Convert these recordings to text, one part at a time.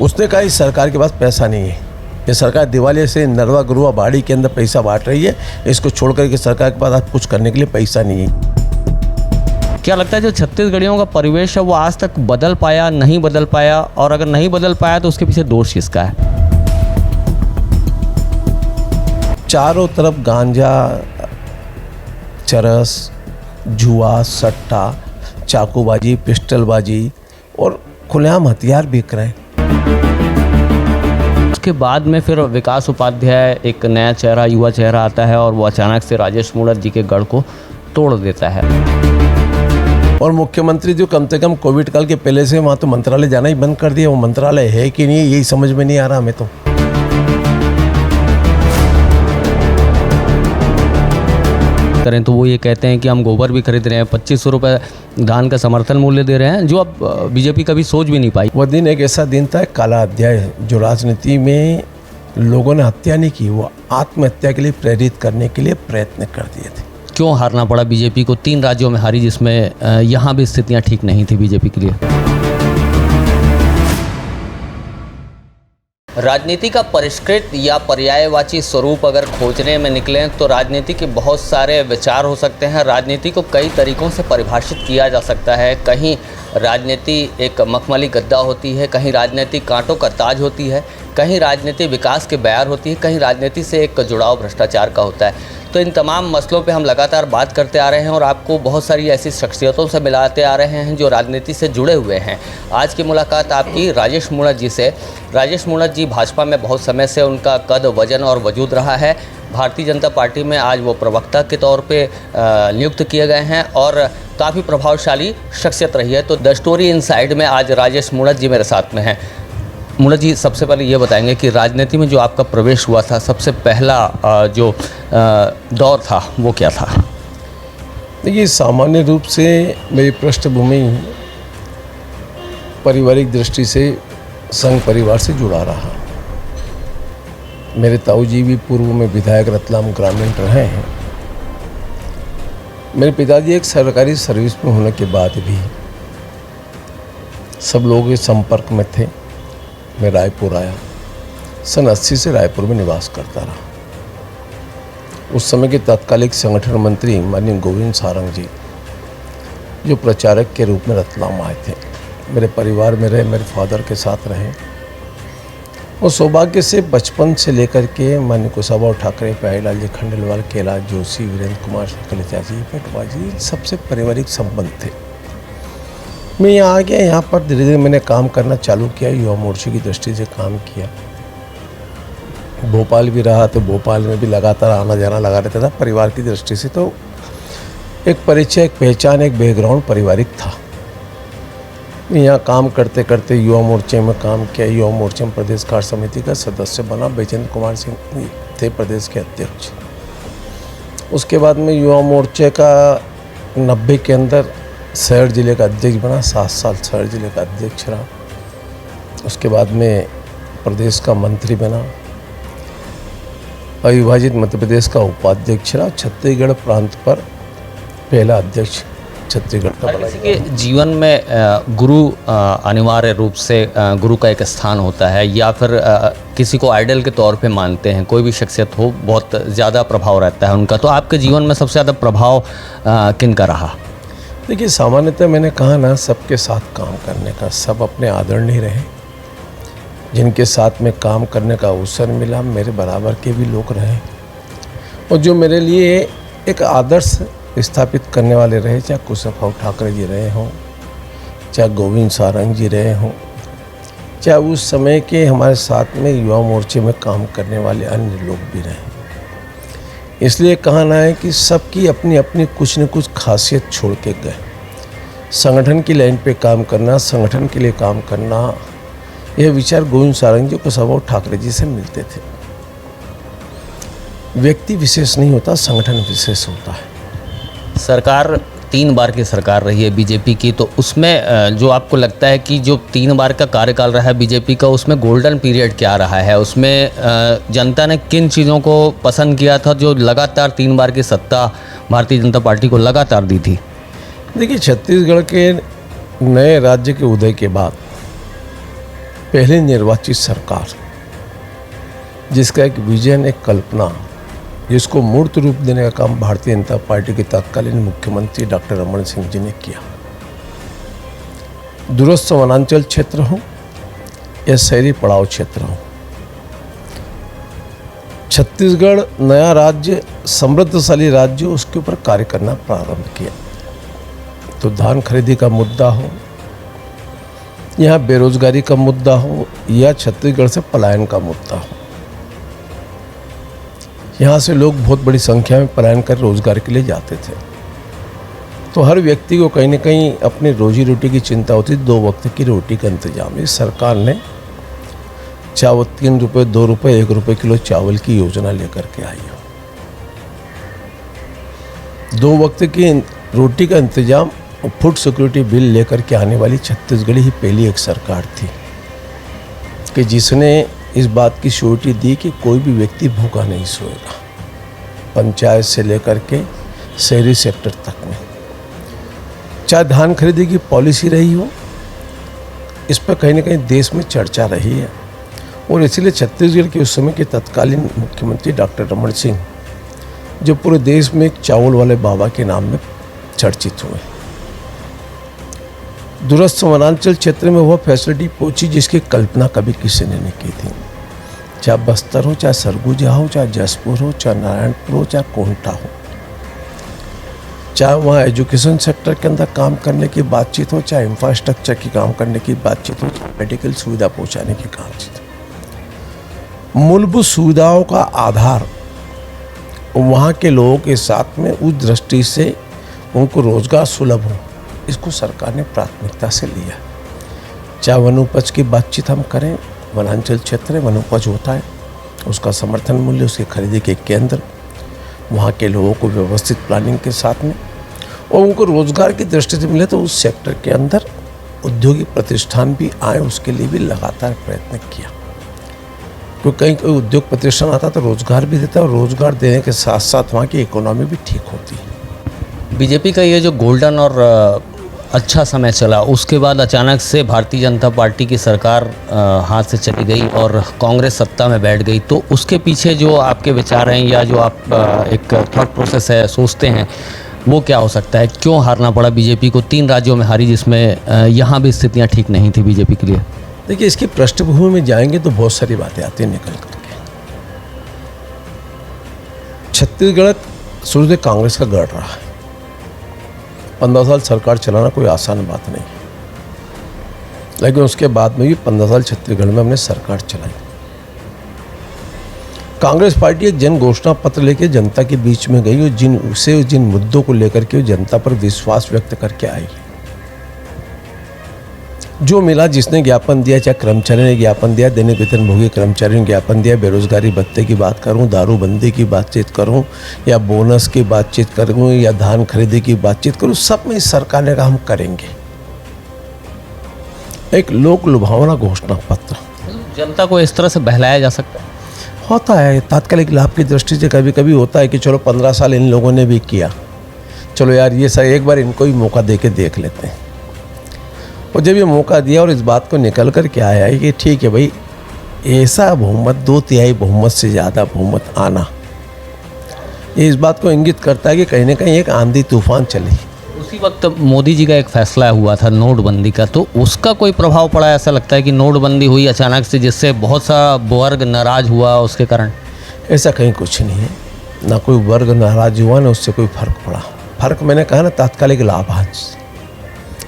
उसने कहा इस सरकार के पास पैसा नहीं है, ये सरकार दिवाली से नरवा गुरुआ बाड़ी के अंदर पैसा बांट रही है, इसको छोड़ करके सरकार के पास कुछ करने के लिए पैसा नहीं है। क्या लगता है जो छत्तीसगढ़ियों का परिवेश है वो आज तक बदल पाया, नहीं बदल पाया, और अगर नहीं बदल पाया तो उसके पीछे दोष किसका है? चारों तरफ गांजा, चरस, जुआ, सट्टा, चाकूबाजी, पिस्टलबाजी और खुलेआम हथियार बिक रहे हैं। उसके बाद में फिर विकास उपाध्याय, एक नया चेहरा, युवा चेहरा आता है और वो अचानक से राजेश मूणत जी के गढ़ को तोड़ देता है। और मुख्यमंत्री जो कम से कम कोविड काल के पहले से वहाँ तो मंत्रालय जाना ही बंद कर दिया। वो मंत्रालय है कि नहीं यही समझ में नहीं आ रहा हमें तो। करें तो वो ये कहते हैं कि हम गोबर भी खरीद रहे हैं, 2500 रुपये धान का समर्थन मूल्य दे रहे हैं, जो अब बीजेपी कभी सोच भी नहीं पाई। वह दिन एक ऐसा दिन था, काला अध्याय, जो राजनीति में लोगों ने हत्या नहीं की, वो आत्महत्या के लिए प्रेरित करने के लिए प्रयत्न कर दिए थे। क्यों हारना पड़ा बीजेपी को? 3 राज्यों में हारी, जिसमें यहाँ भी स्थितियाँ ठीक नहीं थी बीजेपी के लिए। राजनीति का परिष्कृत या पर्यायवाची स्वरूप अगर खोजने में निकलें तो राजनीति के बहुत सारे विचार हो सकते हैं। राजनीति को कई तरीक़ों से परिभाषित किया जा सकता है। कहीं राजनीति एक मखमली गद्दा होती है, कहीं राजनीति कांटों का ताज होती है, कहीं राजनीति विकास के बयार होती है, कहीं राजनीति से एक जुड़ाव भ्रष्टाचार का होता है। तो इन तमाम मसलों पे हम लगातार बात करते आ रहे हैं और आपको बहुत सारी ऐसी शख्सियतों से मिलाते आ रहे हैं जो राजनीति से जुड़े हुए हैं। आज की मुलाकात आपकी राजेश मूणत जी से। राजेश मूणत जी भाजपा में बहुत समय से उनका कद, वजन और वजूद रहा है। भारतीय जनता पार्टी में आज वो प्रवक्ता के तौर पे नियुक्त किए गए हैं और काफ़ी प्रभावशाली शख्सियत रही है। तो द स्टोरी इनसाइड में आज राजेश मूणत जी मेरे साथ में हैं। मूणत जी, सबसे पहले ये बताएंगे कि राजनीति में जो आपका प्रवेश हुआ था, सबसे पहला जो दौर था वो क्या था? देखिए, सामान्य रूप से मेरी पृष्ठभूमि पारिवारिक दृष्टि से संघ परिवार से जुड़ा रहा। मेरे ताऊ जी भी पूर्व में विधायक रतलाम ग्रामीण रहे हैं। मेरे पिताजी एक सरकारी सर्विस में होने के बाद भी सब लोगों के संपर्क में थे। मैं रायपुर आया, सन 80 से रायपुर में निवास करता रहा। उस समय के तत्कालिक संगठन मंत्री माननीय गोविंद सारंग जी, जो प्रचारक के रूप में रतलाम आए थे, मेरे परिवार में रहे, मेरे फादर के साथ रहे। और सौभाग्य से बचपन से लेकर के माननीय कुशाभाऊ ठाकरे, प्यारेलाल जी खंडेलवाल, कैलाश जोशी, वीरेंद्र कुमार कलेचा जी, पेटवा जी, सबसे पारिवारिक संबंध थे। मैं यहाँ आ गया। यहाँ पर धीरे धीरे मैंने काम करना चालू किया, युवा मोर्चे की दृष्टि से काम किया। भोपाल भी रहा तो भोपाल में भी लगातार आना जाना लगा रहता था परिवार की दृष्टि से। तो एक परिचय, एक पहचान, एक बैकग्राउंड पारिवारिक था। यहाँ काम करते करते युवा मोर्चे में काम किया। युवा मोर्चे में प्रदेश कार्य समिति का सदस्य बना। बैजेंद्र कुमार सिंह थे प्रदेश के अध्यक्ष। उसके बाद में युवा मोर्चे का 90 के अंदर शहर जिले का अध्यक्ष बना। 7 साल शहर जिले का अध्यक्ष रहा। उसके बाद में प्रदेश का मंत्री बना। अविभाजित मध्य प्रदेश का उपाध्यक्ष रहा। छत्तीसगढ़ प्रांत पर पहला अध्यक्ष छत्तीसगढ़ का बना। किसी के जीवन में गुरु अनिवार्य रूप से गुरु का एक स्थान होता है, या फिर किसी को आइडल के तौर पे मानते हैं। कोई भी शख्सियत हो, बहुत ज़्यादा प्रभाव रहता है उनका। तो आपके जीवन में सबसे ज़्यादा प्रभाव किन का रहा? देखिए, सामान्यतः मैंने कहा ना, सबके साथ काम करने का। सब अपने आदरणीय रहे। जिनके साथ में काम करने का अवसर मिला, मेरे बराबर के भी लोग रहे और जो मेरे लिए एक आदर्श स्थापित करने वाले रहे, चाहे कुशाभाऊ ठाकरे जी रहे हों, चाहे गोविंद सारंग जी रहे हों, चाहे उस समय के हमारे साथ में युवा मोर्चे में काम करने वाले अन्य लोग भी रहे। इसलिए कहना है कि सबकी अपनी अपनी कुछ न कुछ खासियत छोड़ के गए। संगठन की लाइन पे काम करना, संगठन के लिए काम करना, यह विचार गोविंद सारंग जी, कुशाभाऊ ठाकरे जी से मिलते थे। व्यक्ति विशेष नहीं होता, संगठन विशेष होता है। सरकार 3 बार की सरकार रही है बीजेपी की, तो उसमें जो आपको लगता है कि जो 3 बार का कार्यकाल रहा है बीजेपी का, उसमें गोल्डन पीरियड क्या रहा है? उसमें जनता ने किन चीज़ों को पसंद किया था जो लगातार 3 बार की सत्ता भारतीय जनता पार्टी को लगातार दी थी? देखिए, छत्तीसगढ़ के नए राज्य के उदय के बाद पहली निर्वाचित सरकार जिसका एक विजन, एक कल्पना, जिसको मूर्त रूप देने का काम भारतीय जनता पार्टी के तत्कालीन मुख्यमंत्री डॉक्टर रमन सिंह जी ने किया। दूरस्थ वनांचल क्षेत्र हो या शहरी पड़ाव क्षेत्र हो, छत्तीसगढ़ नया राज्य, समृद्धशाली राज्य, उसके ऊपर कार्य करना प्रारंभ किया। तो धान खरीदी का मुद्दा हो, यहाँ बेरोजगारी का मुद्दा हो, या छत्तीसगढ़ से पलायन का मुद्दा हो, यहाँ से लोग बहुत बड़ी संख्या में पलायन कर रोजगार के लिए जाते थे। तो हर व्यक्ति को कहीं ना कहीं अपनी रोजी रोटी की चिंता होती, 2 वक्त की रोटी का इंतजाम। इस सरकार ने चावल 3 रुपये, 2 रुपये, 1 रुपये किलो चावल की योजना लेकर के आई है। 2 वक्त की रोटी का इंतजाम और फूड सिक्योरिटी बिल लेकर के आने वाली छत्तीसगढ़ ही पहली एक सरकार थी कि जिसने इस बात की श्योरिटी दी कि कोई भी व्यक्ति भूखा नहीं सोएगा, पंचायत से लेकर के शहरी सेक्टर तक में। चाहे धान खरीदी की पॉलिसी रही हो, इस पर कहीं ना कहीं देश में चर्चा रही है, और इसीलिए छत्तीसगढ़ के उस समय के तत्कालीन मुख्यमंत्री डॉक्टर रमन सिंह, जो पूरे देश में एक चावल वाले बाबा के नाम में चर्चित हुए, दूरस्थ वनांचल क्षेत्र में वह फैसिलिटी पहुंची जिसकी कल्पना कभी किसी ने नहीं की थी। चाहे बस्तर हो, चाहे सरगुजा हो, चाहे जसपुर हो, चाहे नारायणपुर हो, चाहे कोंटा हो, चाहे वहाँ एजुकेशन सेक्टर के अंदर काम करने की बातचीत हो, चाहे इंफ्रास्ट्रक्चर की काम करने की बातचीत हो, चाहे मेडिकल सुविधा पहुँचाने की बातचीत हो, मूलभूत सुविधाओं का आधार वहाँ के लोगों के साथ में उस दृष्टि से उनको रोजगार सुलभ हो, इसको सरकार ने प्राथमिकता से लिया। चाहे वनोपज की बातचीत हम करें, वनांचल क्षेत्र में वनोपज होता है, उसका समर्थन मूल्य, उसकी खरीदी के केंद्र, वहाँ के लोगों को व्यवस्थित प्लानिंग के साथ में, और उनको रोजगार की दृष्टि से मिले तो उस सेक्टर के अंदर औद्योगिक प्रतिष्ठान भी आए, उसके लिए भी लगातार प्रयत्न किया। क्योंकि कहीं कोई उद्योग प्रतिष्ठान आता तो रोजगार भी देता है, और रोजगार देने के साथ साथ वहाँ की इकोनॉमी भी ठीक होती है। बीजेपी का ये जो गोल्डन और अच्छा समय चला, उसके बाद अचानक से भारतीय जनता पार्टी की सरकार हाथ से चली गई और कांग्रेस सत्ता में बैठ गई, तो उसके पीछे जो आपके विचार हैं या जो आप एक थॉट प्रोसेस है सोचते हैं, वो क्या हो सकता है? क्यों हारना पड़ा बीजेपी को? 3 राज्यों में हारी, जिसमें यहाँ भी स्थितियाँ ठीक नहीं थी बीजेपी के लिए। देखिए, इसकी पृष्ठभूमि में जाएंगे तो बहुत सारी बातें आती हैं निकल करके। छत्तीसगढ़ शुरू से कांग्रेस का गढ़ रहा है। 15 साल सरकार चलाना कोई आसान बात नहीं, लेकिन उसके बाद में भी 15 साल छत्तीसगढ़ में हमने सरकार चलाई। कांग्रेस पार्टी एक जन घोषणा पत्र लेके जनता के बीच में गई, और जिन मुद्दों को लेकर के जनता पर विश्वास व्यक्त करके आई। जो मिला, जिसने ज्ञापन दिया, चाहे कर्मचारी ने ज्ञापन दिया, दैनिक वेतनभोगी कर्मचारियों ने ज्ञापन दिया, बेरोजगारी भत्ते की बात करूं, दारूबंदी की बातचीत करूं, या बोनस की बातचीत करूं, या धान खरीदी की बातचीत करूं, सब में इस सरकार ने कहा हम करेंगे। एक लोक लुभावना घोषणा पत्र। जनता को इस तरह से बहलाया जा सकता है? होता है, तात्कालिक लाभ की दृष्टि से कभी कभी होता है कि चलो 15 साल इन लोगों ने भी किया, चलो यार ये सर एक बार इनको ही मौका दे के देख लेते हैं। और जब ये मौका दिया और इस बात को निकल कर के आया है कि ठीक है भाई, ऐसा बहुमत, 2/3 बहुमत से ज़्यादा बहुमत आना, ये इस बात को इंगित करता है कि कहीं ना कहीं एक आंधी तूफान चली। उसी वक्त मोदी जी का एक फैसला हुआ था नोटबंदी का, तो उसका कोई प्रभाव पड़ा? ऐसा लगता है कि नोटबंदी हुई अचानक से, जिससे बहुत सा वर्ग नाराज हुआ उसके कारण? ऐसा कहीं कुछ नहीं है, ना कोई वर्ग नाराज हुआ, ना उससे कोई फर्क पड़ा। फर्क मैंने कहा ना, तात्कालिक लाभांश।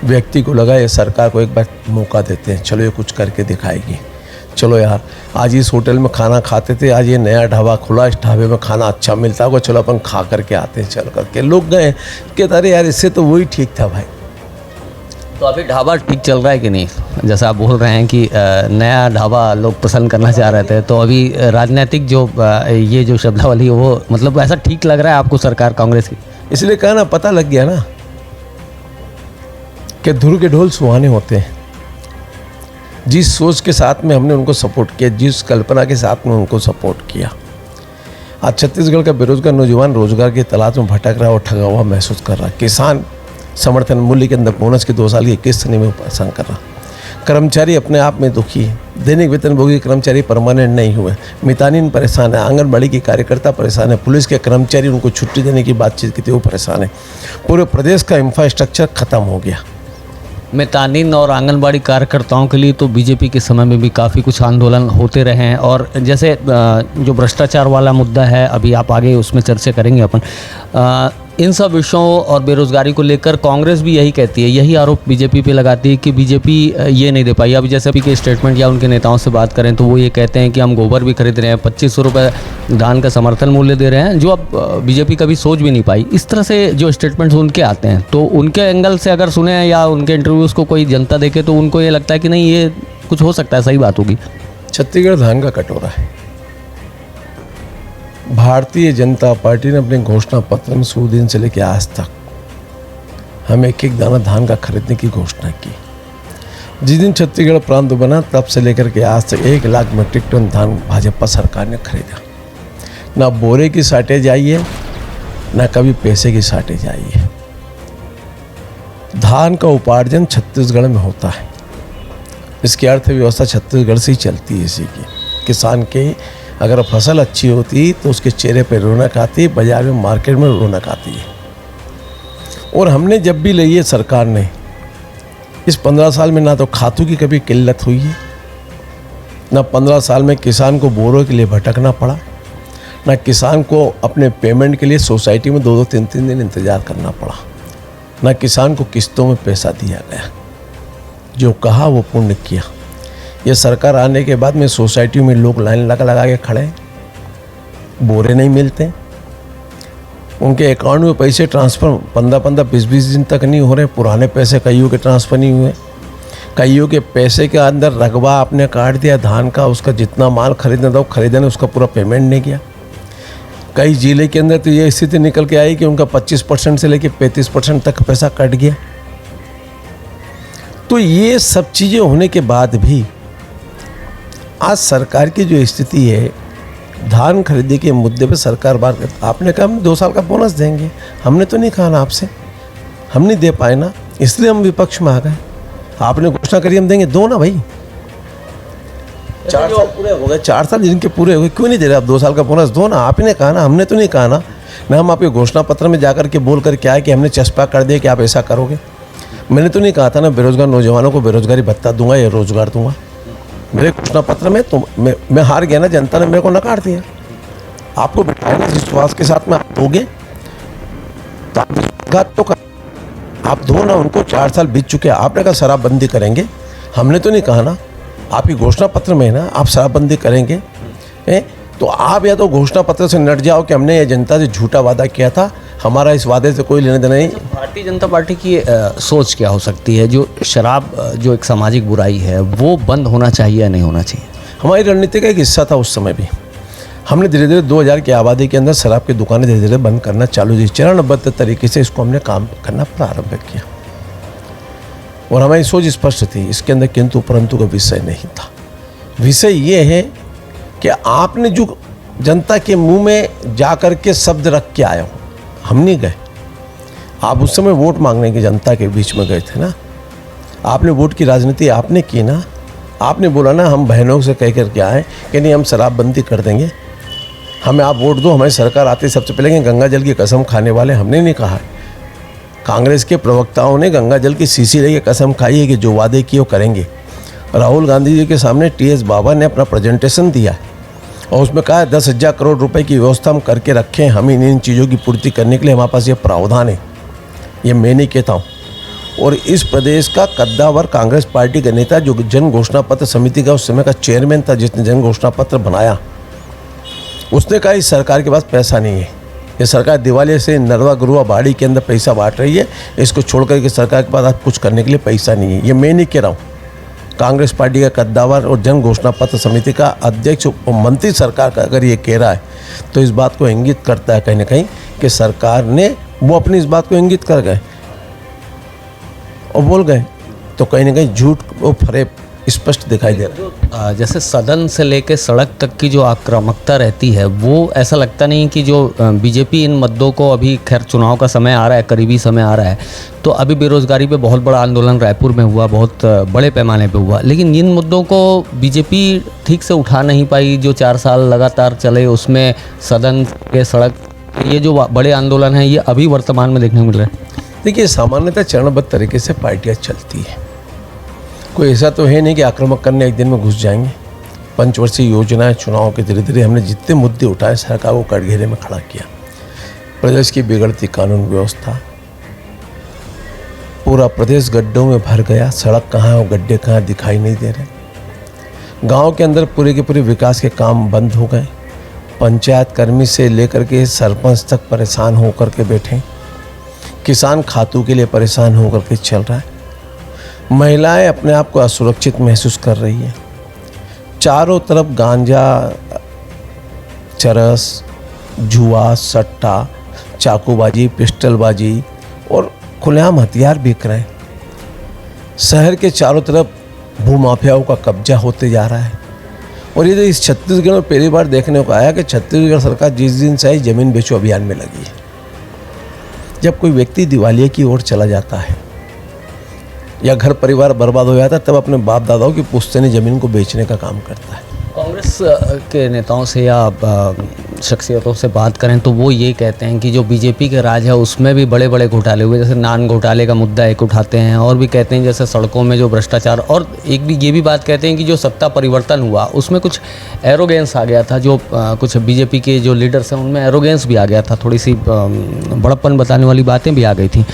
व्यक्ति को लगा ये सरकार को एक बार मौका देते हैं, चलो ये कुछ करके दिखाएगी। चलो यार, आज इस होटल में खाना खाते थे, आज ये नया ढाबा खुला, इस ढाबे में खाना अच्छा मिलता होगा, चलो अपन खा करके आते हैं। चल करके लोग गए, कहते अरे यार इससे तो वही ठीक था भाई। तो अभी ढाबा ठीक चल रहा है कि नहीं? जैसा आप बोल रहे हैं कि नया ढाबा लोग पसंद करना चाह रहे थे, तो अभी राजनीतिक जो ये जो शब्दावली है, वो मतलब ऐसा ठीक लग रहा है आपको सरकार कांग्रेस की? इसलिए कहा ना, पता लग गया ना कि धुर के ढोल सुहाने होते हैं। जिस सोच के साथ में हमने उनको सपोर्ट किया, जिस कल्पना के साथ में उनको सपोर्ट किया, आज छत्तीसगढ़ का बेरोजगार नौजवान रोजगार की तलाश में भटक रहा है और ठगा हुआ महसूस कर रहा है। किसान समर्थन मूल्य के अंदर बोनस की 2 साल की किस्त नहीं में परेशान कर रहा। कर्मचारी अपने आप में दुखी है। दैनिक वेतनभोगी कर्मचारी परमानेंट नहीं हुए, मितानिन परेशान है, आंगनबाड़ी की कार्यकर्ता परेशान है, पुलिस के कर्मचारी उनको छुट्टी देने की बातचीत की थी वो परेशान है। पूरे प्रदेश का इंफ्रास्ट्रक्चर खत्म हो गया। मितानिन और आंगनबाड़ी कार्यकर्ताओं के लिए तो बीजेपी के समय में भी काफ़ी कुछ आंदोलन होते रहे हैं, और जैसे जो भ्रष्टाचार वाला मुद्दा है, अभी आप आगे उसमें चर्चा करेंगे अपन। इन सब विषयों और बेरोजगारी को लेकर कांग्रेस भी यही कहती है, यही आरोप बीजेपी पे लगाती है कि बीजेपी ये नहीं दे पाई। अभी जैसे अभी के स्टेटमेंट या उनके नेताओं से बात करें तो वो ये कहते हैं कि हम गोबर भी खरीद रहे हैं, 2500 रुपये धान का समर्थन मूल्य दे रहे हैं, जो अब बीजेपी कभी सोच भी नहीं पाई। इस तरह से जो स्टेटमेंट्स उनके आते हैं, तो उनके एंगल से अगर सुने या उनके इंटरव्यूज़ को कोई जनता देखे तो उनको ये लगता है कि नहीं, ये कुछ हो सकता है, सही बात होगी। छत्तीसगढ़ धान का कटोरा है। भारतीय जनता पार्टी ने अपने घोषणा पत्र में शुरू दिन से लेकर आज तक हम एक एक दाना धान का खरीदने की घोषणा की। जिस दिन छत्तीसगढ़ प्रांत बना तब से लेकर के आज तक 1 लाख मीट्रिक टन धान भाजपा सरकार ने खरीदा। ना बोरे की शार्टेज आई है, ना कभी पैसे की शार्टेज आई है। धान का उपार्जन छत्तीसगढ़ में होता है, इसकी अर्थव्यवस्था छत्तीसगढ़ से ही चलती है। इसी की किसान के अगर फसल अच्छी होती तो उसके चेहरे पर रौनक आती, बाजार में मार्केट में रौनक आती है। और हमने जब भी ली है सरकार ने, इस 15 साल में ना तो खातों की कभी किल्लत हुई है, ना 15 साल में किसान को बोरों के लिए भटकना पड़ा, ना किसान को अपने पेमेंट के लिए सोसाइटी में 2-2, 3-3 दिन इंतज़ार करना पड़ा, ना किसान को किस्तों में पैसा दिया गया। जो कहा वो पूर्ण किया। ये सरकार आने के बाद में सोसाइटी में लोग लाइन लगा के खड़े हैं, बोरे नहीं मिलते, उनके अकाउंट में पैसे ट्रांसफ़र 15-15, 20-20 दिन तक नहीं हो रहे। पुराने पैसे कईयों के ट्रांसफ़र नहीं हुए, कईयों के पैसे के अंदर रकबा आपने काट दिया धान का, उसका जितना माल खरीदना था वो खरीदने ने उसका पूरा पेमेंट नहीं किया। कई जिले के अंदर तो ये स्थिति निकल के आई कि उनका 25% से लेकर 35% तक पैसा कट गया। तो ये सब चीज़ें होने के बाद भी आज सरकार की जो स्थिति है, धान खरीदी के मुद्दे पे सरकार बात करती। आपने कहा हम 2 साल का बोनस देंगे, हमने तो नहीं कहा ना आपसे, हम नहीं दे पाए ना, इसलिए हम विपक्ष में आ गए। आपने घोषणा करी हम देंगे, दो ना भाई। 4 साल पूरे हो गए, 4 साल जिनके पूरे हो गए, क्यों नहीं दे रहे आप 2 साल का बोनस? दो ना, आपने कहा ना, हमने तो नहीं कहा ना। ना हम आपके घोषणा पत्र में जाकर के बोल कर क्या है कि हमने चस्पा कर दिया कि आप ऐसा करोगे। मैंने तो नहीं कहा था ना बेरोजगार नौजवानों को बेरोजगारी भत्ता दूंगा या रोजगार दूंगा। मेरे घोषणा पत्र में तो मैं हार गया ना, जनता ने मेरे को नकार दिया। आपको बिठाया ना विश्वास के साथ में, आप दोगे तो आप दो ना उनको। 4 साल बीत चुके हैं, आपने कहा शराबबंदी करेंगे, हमने तो नहीं कहा ना। आपकी घोषणा पत्र में है ना आप शराबबंदी करेंगे, तो आप या तो घोषणा पत्र से नट जाओ कि हमने ये जनता से झूठा वादा किया था, हमारा इस वादे से कोई लेने देना नहीं। भारतीय जनता पार्टी की सोच क्या हो सकती है? जो शराब जो एक सामाजिक बुराई है वो बंद होना चाहिए या नहीं होना चाहिए? हमारी रणनीति का एक हिस्सा था उस समय भी। हमने धीरे धीरे 2000 की आबादी के अंदर शराब की दुकानें धीरे धीरे बंद करना चालू की, चरणबद्ध तरीके से इसको हमने काम करना प्रारंभ किया। और हमारी सोच स्पष्ट थी, इसके अंदर किंतु परंतु का विषय नहीं था। विषय ये है कि आपने जो जनता के मुंह में जा कर के शब्द रख के आए हो, हम नहीं गए। आप उस समय वोट मांगने की जनता के बीच में गए थे ना, आपने वोट की राजनीति आपने की ना। आपने बोला ना हम बहनों से कह कर के आए कि नहीं हम शराबबंदी कर देंगे, हमें आप वोट दो, हमारी सरकार आती सबसे पहले गंगा जल की कसम खाने वाले हमने नहीं कहा। कांग्रेस के प्रवक्ताओं ने गंगा जल की शीशी लेके कसम खाई है कि जो वादे किए वो करेंगे। राहुल गांधी जी के सामने TS बाबा ने अपना प्रेजेंटेशन दिया और उसमें कहा 10,000 करोड़ रुपए की व्यवस्था हम करके रखें, हम इन चीज़ों की पूर्ति करने के लिए हमारे पास ये प्रावधान है। ये मैं नहीं कहता हूँ। और इस प्रदेश का कद्दावर कांग्रेस पार्टी का नेता जो जन घोषणा पत्र समिति का उस समय का चेयरमैन था, जिसने जन घोषणा पत्र बनाया, उसने कहा इस सरकार के पास पैसा नहीं है, ये सरकार दिवाली से नरवा गुरुआ बाड़ी के अंदर पैसा बांट रही है, इसको छोड़ कर के सरकार के पास कुछ करने के लिए पैसा नहीं है। ये मैं नहीं कह रहा हूँ, कांग्रेस पार्टी का कद्दावर और जन घोषणा पत्र समिति का अध्यक्ष मंत्री सरकार का अगर ये कह रहा है तो इस बात को इंगित करता है कहीं ना कहीं कि सरकार ने वो अपनी इस बात को इंगित कर गए और बोल गए, तो कहीं ना कहीं झूठ वो फरेब स्पष्ट दिखाई दे रहा है। जैसे सदन से लेकर सड़क तक की जो आक्रामकता रहती है, वो ऐसा लगता नहीं कि जो बीजेपी इन मुद्दों को, अभी खैर चुनाव का समय आ रहा है, करीबी समय आ रहा है, तो अभी बेरोज़गारी पे बहुत बड़ा आंदोलन रायपुर में हुआ, बहुत बड़े पैमाने पे हुआ, लेकिन इन मुद्दों को बीजेपी ठीक से उठा नहीं पाई। जो 4 साल लगातार चले उसमें सदन के, सड़क, ये जो बड़े आंदोलन हैं, ये अभी वर्तमान में देखने को मिल रहे हैं। देखिए, सामान्यतः चरणबद्ध तरीके से पार्टियाँ चलती हैं। कोई ऐसा तो है नहीं कि आक्रामक करने एक दिन में घुस जाएंगे। पंचवर्षीय योजनाएं, चुनाव के धीरे धीरे हमने जितने मुद्दे उठाए, सरकार को कटघरे में खड़ा किया। प्रदेश की बिगड़ती कानून व्यवस्था, पूरा प्रदेश गड्ढों में भर गया। सड़क कहाँ है, वो गड्ढे कहाँ दिखाई नहीं दे रहे। गांव के अंदर पूरे के पूरे विकास के काम बंद हो गए। पंचायत कर्मी से लेकर के सरपंच तक परेशान होकर के बैठे। किसान खातों के लिए परेशान होकर के चल रहा है। महिलाएं अपने आप को असुरक्षित महसूस कर रही है। चारों तरफ गांजा, चरस, जुआ, सट्टा, चाकूबाजी, पिस्टलबाजी और खुलेआम हथियार बिक रहे हैं। शहर के चारों तरफ भूमाफियाओं का कब्जा होते जा रहा है। और ये इस छत्तीसगढ़ में पहली बार देखने को आया कि छत्तीसगढ़ सरकार जिस दिन से आई ज़मीन बेचो अभियान में लगी है। जब कोई व्यक्ति दिवालिया की ओर चला जाता है या घर परिवार बर्बाद हो जाता है, तब अपने बाप दादाओं की पुश्तैनी ज़मीन को बेचने का काम करता है। कांग्रेस के नेताओं से या शख्सियतों से बात करें तो वो ये कहते हैं कि जो बीजेपी के राज है उसमें भी बड़े बड़े घोटाले हुए, जैसे नान घोटाले का मुद्दा एक उठाते हैं, और भी कहते हैं जैसे सड़कों में जो भ्रष्टाचार, और एक भी ये भी बात कहते हैं कि जो सत्ता परिवर्तन हुआ उसमें कुछ एरोगेंस आ गया था। जो कुछ बीजेपी के जो लीडर्स हैं उनमें एरोगेंस भी आ गया था, थोड़ी सी बड़प्पन बताने वाली बातें भी आ गई थी।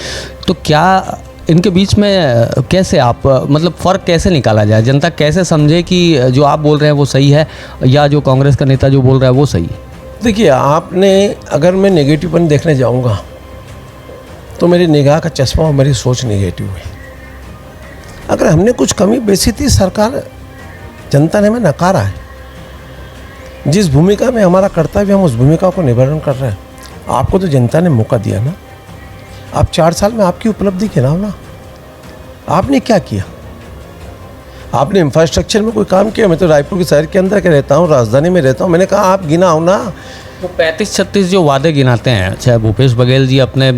तो क्या इनके बीच में कैसे आप, मतलब फ़र्क कैसे निकाला जाए, जनता कैसे समझे कि जो आप बोल रहे हैं वो सही है या जो कांग्रेस का नेता जो बोल रहा है वो सही है? देखिए, आपने, अगर मैं नेगेटिवपन देखने जाऊंगा तो मेरी निगाह का चश्मा और मेरी सोच नेगेटिव है। अगर हमने कुछ कमी बेची थी, सरकार, जनता ने हमें नकारा है। जिस भूमिका में हमारा कर्तव्य, हम उस भूमिका को निवारण कर रहे हैं। आपको तो जनता ने मौका दिया ना। आप 4 साल में आपकी उपलब्धि गिनाओ ना। आपने क्या किया? आपने इंफ्रास्ट्रक्चर में कोई काम किया? मैं तो रायपुर के शहर के अंदर के रहता हूँ, राजधानी में रहता हूँ। मैंने कहा आप गिनाओ ना। वो 35-36 जो वादे गिनाते हैं, चाहे भूपेश बघेल जी अपने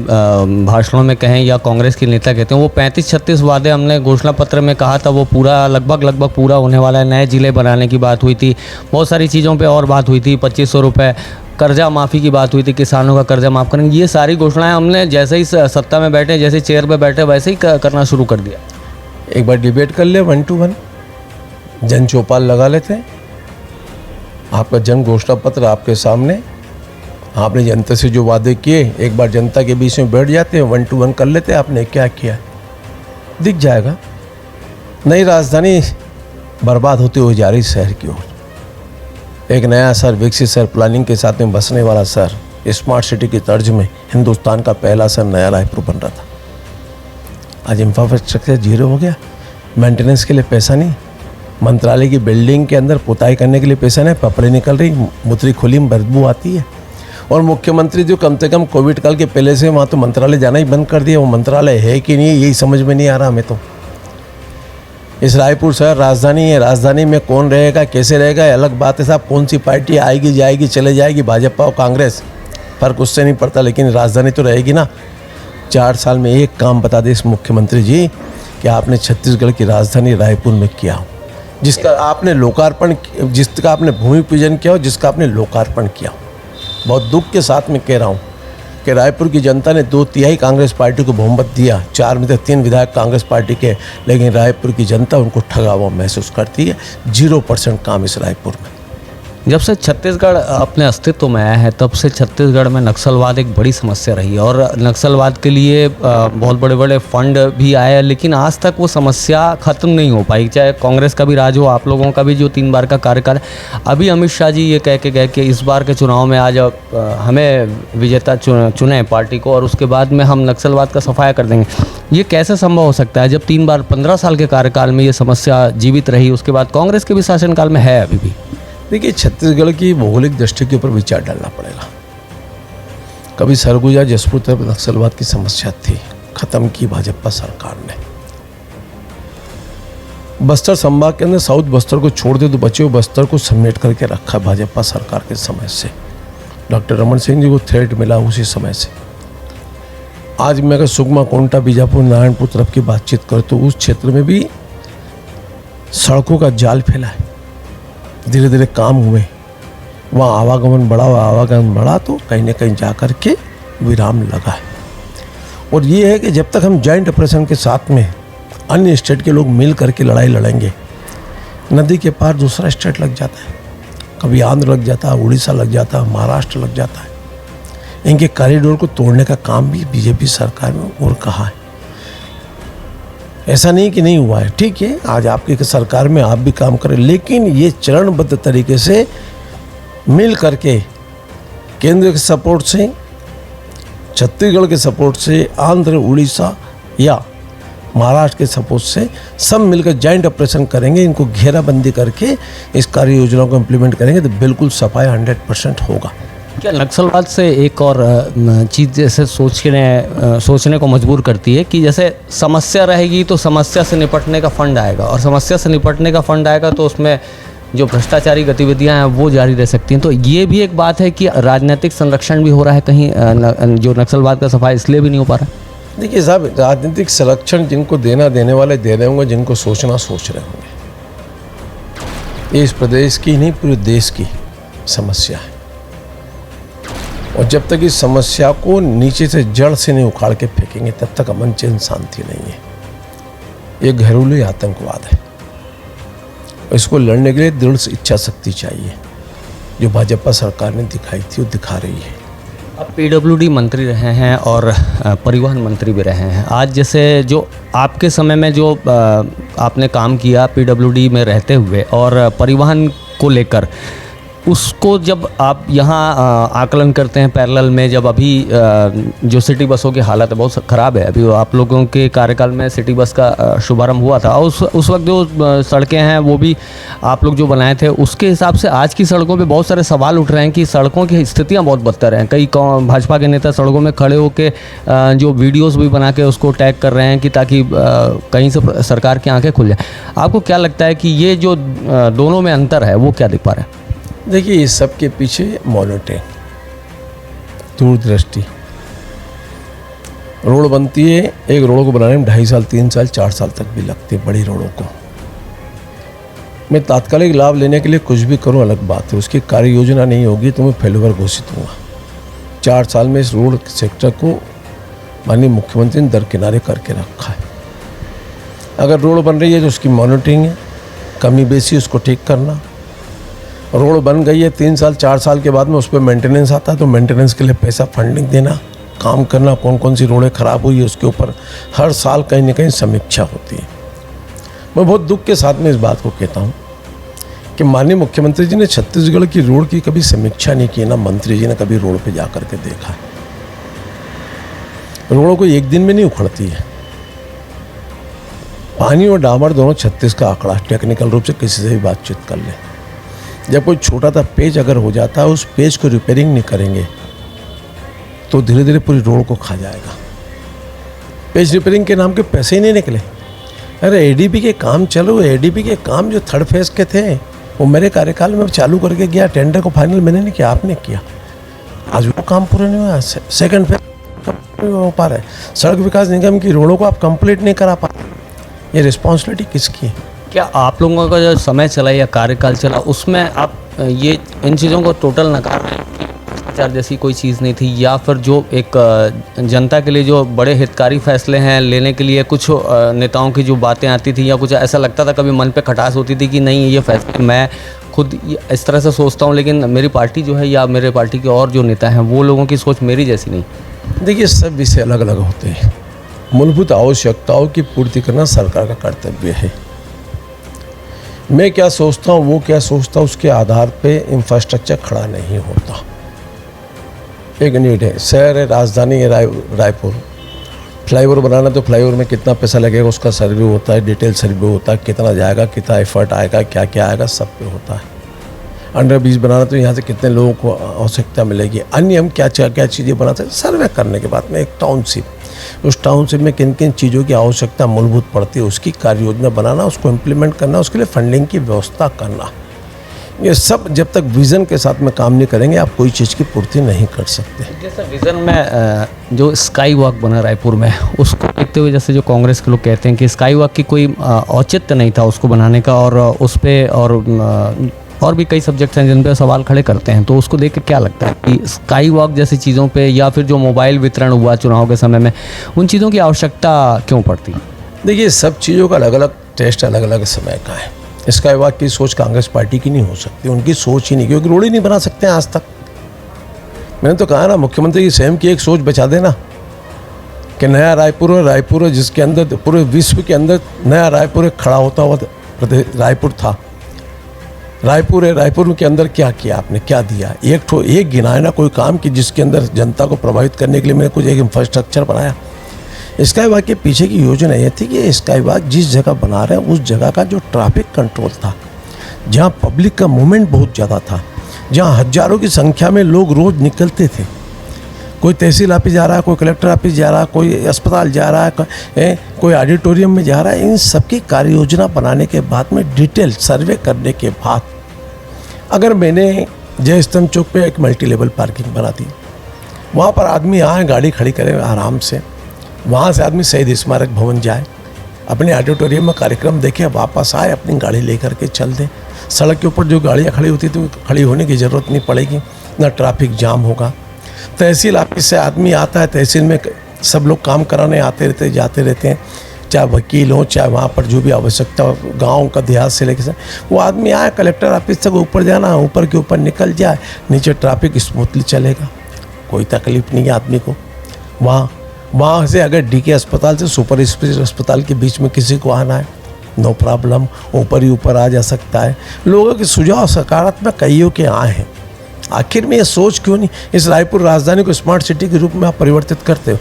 भाषणों में कहें या कांग्रेस के नेता कहते हैं, वो 35-36 वादे हमने घोषणा पत्र में कहा था, वो पूरा लगभग पूरा होने वाला है। नए जिले बनाने की बात हुई थी, बहुत सारी चीज़ों पे और बात हुई थी, 2500 रुपये कर्जा माफ़ी की बात हुई थी, किसानों का कर्जा माफ़ करेंगे। ये सारी घोषणाएं हमने जैसे ही सत्ता में बैठे, जैसे चेयर पे बैठे, वैसे ही करना शुरू कर दिया। एक बार डिबेट कर ले 1 to 1, जन चौपाल लगा लेते हैं। आपका जन घोषणा पत्र आपके सामने, आपने जनता से जो वादे किए, एक बार जनता के बीच में बैठ जाते हैं, 1 to 1 कर लेते हैं, आपने क्या किया, दिख जाएगा। नई राजधानी बर्बाद होती हुई जा रही शहर की ओर। एक नया शहर, विकसित शहर, प्लानिंग के साथ में बसने वाला शहर, स्मार्ट सिटी की तर्ज में हिंदुस्तान का पहला शहर नया रायपुर बन रहा था। आज इंफ्रास्ट्रक्चर जीरो हो गया। मेंटेनेंस के लिए पैसा नहीं, मंत्रालय की बिल्डिंग के अंदर पुताई करने के लिए पैसा नहीं, पपड़े निकल रही, मुतरी खुली में बदबू आती है। और मुख्यमंत्री जो कम से कम कोविड काल के पहले से वहाँ तो मंत्रालय जाना ही बंद कर दिया। वो मंत्रालय है कि नहीं, यही समझ में नहीं आ रहा हमें तो। इस रायपुर शहर राजधानी है, राजधानी में कौन रहेगा, कैसे रहेगा, अलग बात है साहब। कौन सी पार्टी आएगी, जाएगी, चले जाएगी, भाजपा और कांग्रेस, फर्क उससे नहीं पड़ता, लेकिन राजधानी तो रहेगी ना। 4 साल में एक काम बता दे इस मुख्यमंत्री जी कि आपने छत्तीसगढ़ की राजधानी रायपुर में किया हो, जिसका आपने लोकार्पण, जिसका आपने भूमि पूजन किया हो, जिसका आपने लोकार्पण किया हो। बहुत दुख के साथ में कह रहा हूँ कि रायपुर की जनता ने 2/3 कांग्रेस पार्टी को बहुमत दिया, 4 में से 3 विधायक कांग्रेस पार्टी के, लेकिन रायपुर की जनता उनको ठगा हुआ महसूस करती है। 0% काम इस रायपुर में। जब से छत्तीसगढ़ अपने अस्तित्व में आया है तब से छत्तीसगढ़ में नक्सलवाद एक बड़ी समस्या रही है, और नक्सलवाद के लिए बहुत बड़े बड़े फंड भी आए, लेकिन आज तक वो समस्या ख़त्म नहीं हो पाई। चाहे कांग्रेस का भी राज हो, आप लोगों का भी जो 3 बार का कार्यकाल। अभी अमित शाह जी ये कह के गए कि इस बार के चुनाव में आज हमें विजेता चुने पार्टी को, और उसके बाद में हम नक्सलवाद का सफाया कर देंगे। ये कैसे संभव हो सकता है जब 3 बार 15 साल के कार्यकाल में ये समस्या जीवित रही, उसके बाद कांग्रेस के भी शासनकाल में है अभी भी? देखिए, छत्तीसगढ़ की भौगोलिक दृष्टि के ऊपर विचार डालना पड़ेगा। कभी सरगुजा, जसपुर तरफ नक्सलवाद की समस्या थी, खत्म की भाजपा सरकार ने। बस्तर संभाग के अंदर साउथ बस्तर को छोड़ दे तो बचे हुए बस्तर को समेट करके रखा भाजपा सरकार के समय से। डॉक्टर रमन सिंह जी को थ्रेट मिला उसी समय से। आज मैं अगर सुकमा, कोंटा, बीजापुर, नारायणपुर तरफ की बातचीत करूँ तो उस क्षेत्र में भी सड़कों का जाल फैला है। धीरे धीरे काम हुए, वहाँ आवागमन बढ़ा तो कहीं ना कहीं जा कर के विराम लगा है। और ये है कि जब तक हम जॉइंट ऑपरेशन के साथ में अन्य स्टेट के लोग मिल करके लड़ाई लड़ेंगे, नदी के पार दूसरा स्टेट लग जाता है, कभी आंध्र लग जाता है, उड़ीसा लग जाता है, महाराष्ट्र लग जाता है। इनके कॉरिडोर को तोड़ने का काम भी बीजेपी सरकार में और कहा है। ऐसा नहीं कि नहीं हुआ है, ठीक है, आज आपकी सरकार में आप भी काम करें, लेकिन ये चरणबद्ध तरीके से मिल करके केंद्र के सपोर्ट से, छत्तीसगढ़ के सपोर्ट से, आंध्र, उड़ीसा या महाराष्ट्र के सपोर्ट से सब मिलकर जॉइंट ऑपरेशन करेंगे, इनको घेराबंदी करके इस कार्य योजना को इम्प्लीमेंट करेंगे तो बिल्कुल सफाई 100% होगा। क्या नक्सलवाद से एक और चीज़ जैसे सोचने को मजबूर करती है कि जैसे समस्या रहेगी तो समस्या से निपटने का फंड आएगा, और समस्या से निपटने का फंड आएगा तो उसमें जो भ्रष्टाचारी गतिविधियां हैं वो जारी रह सकती हैं। तो ये भी एक बात है कि राजनीतिक संरक्षण भी हो रहा है कहीं, जो नक्सलवाद का सफाई इसलिए भी नहीं हो पा रहा। देखिए साहब, राजनीतिक संरक्षण जिनको देने वाले दे रहे होंगे, जिनको सोचना सोच रहे होंगे। ये इस प्रदेश की नहीं पूरे देश की समस्या है, और जब तक इस समस्या को नीचे से जड़ से नहीं उखाड़ के फेंकेंगे तब तक अमन चैन शांति नहीं है। ये घरेलू आतंकवाद है, इसको लड़ने के लिए दृढ़ इच्छा शक्ति चाहिए, जो भाजपा सरकार ने दिखाई थी वो दिखा रही है। अब पीडब्ल्यूडी मंत्री रहे हैं और परिवहन मंत्री भी रहे हैं। आज जैसे जो आपके समय में जो आपने काम किया पीडब्ल्यूडी में रहते हुए और परिवहन को लेकर, उसको जब आप यहाँ आकलन करते हैं पैरेलल में, जब अभी जो सिटी बसों की हालत है बहुत ख़राब है, अभी आप लोगों के कार्यकाल में सिटी बस का शुभारंभ हुआ था, और उस वक्त जो सड़कें हैं वो भी आप लोग जो बनाए थे, उसके हिसाब से आज की सड़कों पे बहुत सारे सवाल उठ रहे हैं कि सड़कों की स्थितियाँ बहुत बदतर हैं। कई भाजपा के नेता सड़कों में खड़े होकर जो वीडियोज़ भी बना के उसको टैग कर रहे हैं कि ताकि कहीं से सरकार की आँखें खुल जाए। आपको क्या लगता है कि ये जो दोनों में अंतर है वो क्या दिख पा रहा है? देखिए, इस सब के पीछे मॉनिटरिंग, दूरदृष्टि। रोड बनती है, एक रोड को बनाने में 2.5 साल, 3 साल, 4 साल तक भी लगते हैं बड़ी रोडों को। मैं तात्कालिक लाभ लेने के लिए कुछ भी करूं अलग बात है, उसकी कार्य योजना नहीं होगी तो मैं फेल्यूर घोषित हूँगा। 4 साल में इस रोड सेक्टर को माननीय मुख्यमंत्री ने दरकिनारे करके रखा है। अगर रोड बन रही है तो उसकी मॉनिटरिंग है, कमी बेसी उसको ठीक करना। रोड बन गई है, 3 साल 4 साल के बाद में उस पर मेंटेनेंस आता है तो मेंटेनेंस के लिए पैसा फंडिंग देना, काम करना, कौन कौन सी रोडें ख़राब हुई है उसके ऊपर हर साल कहीं ना कहीं समीक्षा होती है। मैं बहुत दुख के साथ में इस बात को कहता हूँ कि माननीय मुख्यमंत्री जी ने छत्तीसगढ़ की रोड की कभी समीक्षा नहीं की, ना मंत्री जी ने कभी रोड पे जा कर के देखा। रोडों को एक दिन में नहीं उखड़ती है। पानी और डामर दोनों 36 का आंकड़ा, टेक्निकल रूप से किसी से भी बातचीत कर ले। जब कोई छोटा सा पेज अगर हो जाता है, उस पेज को रिपेयरिंग नहीं करेंगे तो धीरे धीरे पूरी रोड को खा जाएगा। पेज रिपेयरिंग के नाम के पैसे ही नहीं निकले। अरे एडीपी के काम चलो, एडीपी के काम जो 3rd फेज के थे वो मेरे कार्यकाल में चालू करके गया, टेंडर को फाइनल मैंने नहीं किया, आपने किया। आज वो काम पूरा नहीं हुआ, 2nd फेज हो पा रहा है। सड़क विकास निगम की रोडों को आप कंप्लीट नहीं करा पा, ये रिस्पॉन्सिबिलिटी किसकी है? क्या आप लोगों का जो समय चला या कार्यकाल चला उसमें आप ये इन चीज़ों को टोटल नकार रहे हैं कि भ्रष्टाचार जैसी कोई चीज़ नहीं थी, या फिर जो एक जनता के लिए जो बड़े हितकारी फैसले हैं लेने के लिए कुछ नेताओं की जो बातें आती थी, या कुछ ऐसा लगता था कभी मन पे खटास होती थी कि नहीं ये फैसले मैं खुद इस तरह से सोचता हूँ लेकिन मेरी पार्टी जो है या मेरे पार्टी के और जो नेता हैं वो लोगों की सोच मेरी जैसी नहीं? देखिए, सब विषय अलग अलग होते हैं। मूलभूत आवश्यकताओं की पूर्ति करना सरकार का कर्तव्य है। मैं क्या सोचता हूँ, वो क्या सोचता हूँ, उसके आधार पे इंफ्रास्ट्रक्चर खड़ा नहीं होता। एक नीड है, शहर है, राजधानी है रायपुर, फ्लाईओवर बनाना तो फ्लाईओवर में कितना पैसा लगेगा उसका सर्वे होता है, डिटेल सर्वे होता है, कितना जाएगा, कितना एफर्ट आएगा, क्या क्या आएगा, सब पे होता है। अंडर ब्रिज बनाना तो यहाँ से कितने लोगों को आवश्यकता मिलेगी, अन्य हम क्या क्या चीज़ें बनाते हैं, सर्वे करने के बाद में एक टाउनशिप उस टाउनशिप में किन किन चीज़ों की आवश्यकता मूलभूत पड़ती है, उसकी कार्य योजना बनाना, उसको इम्प्लीमेंट करना, उसके लिए फंडिंग की व्यवस्था करना। ये सब जब तक विज़न के साथ में काम नहीं करेंगे आप कोई चीज़ की पूर्ति नहीं कर सकते। जैसे विज़न में जो स्काई वॉक बना रायपुर में, उसको देखते हुए जैसे जो कांग्रेस के लोग कहते हैं कि स्काई वॉक की कोई औचित्य नहीं था उसको बनाने का, और उस पर और भी कई सब्जेक्ट्स हैं जिन पे सवाल खड़े करते हैं, तो उसको देख के क्या लगता है कि स्काई वॉक जैसी चीज़ों पे या फिर जो मोबाइल वितरण हुआ चुनाव के समय में, उन चीज़ों की आवश्यकता क्यों पड़ती? देखिए, सब चीज़ों का अलग अलग टेस्ट अलग अलग समय का है। स्काई वॉक की सोच कांग्रेस पार्टी की नहीं हो सकती, उनकी सोच ही नहीं, क्योंकि रोड ही नहीं बना सकते हैं आज तक। मैंने तो कहा ना, मुख्यमंत्री की स्वयं की एक सोच बचा देना कि नया रायपुर है, रायपुर है जिसके अंदर पूरे विश्व के अंदर नया रायपुर एक खड़ा होता हुआ रायपुर था। रायपुर है, रायपुर के अंदर क्या किया आपने, क्या दिया? एक गिनाए ना कोई काम कि जिसके अंदर जनता को प्रभावित करने के लिए मैंने कुछ एक इंफ्रास्ट्रक्चर बनाया। स्काई वॉक के पीछे की योजना ये थी कि स्काई वॉक जिस जगह बना रहे हैं उस जगह का जो ट्रैफिक कंट्रोल था, जहाँ पब्लिक का मूवमेंट बहुत ज़्यादा था, जहाँ हजारों की संख्या में लोग रोज़ निकलते थे, कोई तहसील ऑफिस जा रहा है, कोई कलेक्टर ऑफिस जा रहा है, कोई अस्पताल जा रहा है, कोई ऑडिटोरियम में जा रहा है, इन सबकी कार्य योजना बनाने के बाद में डिटेल सर्वे करने के बाद अगर मैंने जय स्तंभ चौक पे एक मल्टी लेवल पार्किंग बना दी, वहाँ पर आदमी आए गाड़ी खड़ी करें आराम से, वहाँ से आदमी शहीद स्मारक भवन जाए, अपने ऑडिटोरियम में कार्यक्रम देखे, वापस आए, अपनी गाड़ी लेकर के चल दें। सड़क के ऊपर जो गाड़ियाँ खड़ी होती थी खड़ी होने की ज़रूरत नहीं पड़ेगी, ना ट्रैफिक जाम होगा। तहसील ऑफिस से आदमी आता है, तहसील में सब लोग काम कराने आते रहते जाते रहते हैं, चाहे वकील हो, चाहे वहाँ पर जो भी आवश्यकता गांव का देहात से लेकर वो आदमी आए कलेक्टर ऑफिस तक ऊपर जाना, ऊपर के ऊपर निकल जाए, नीचे ट्रैफिक स्मूथली चलेगा, कोई तकलीफ नहीं है आदमी को। वहाँ से अगर डीके अस्पताल से सुपर स्पेशलिस्ट अस्पताल के बीच में किसी को आना है, नो प्रॉब्लम, ऊपर ही ऊपर आ जा सकता है। लोगों के सुझाव सकारात्मक कईयों के आए हैं। आखिर में ये सोच क्यों नहीं इस रायपुर राजधानी को स्मार्ट सिटी के रूप में आप परिवर्तित करते हो?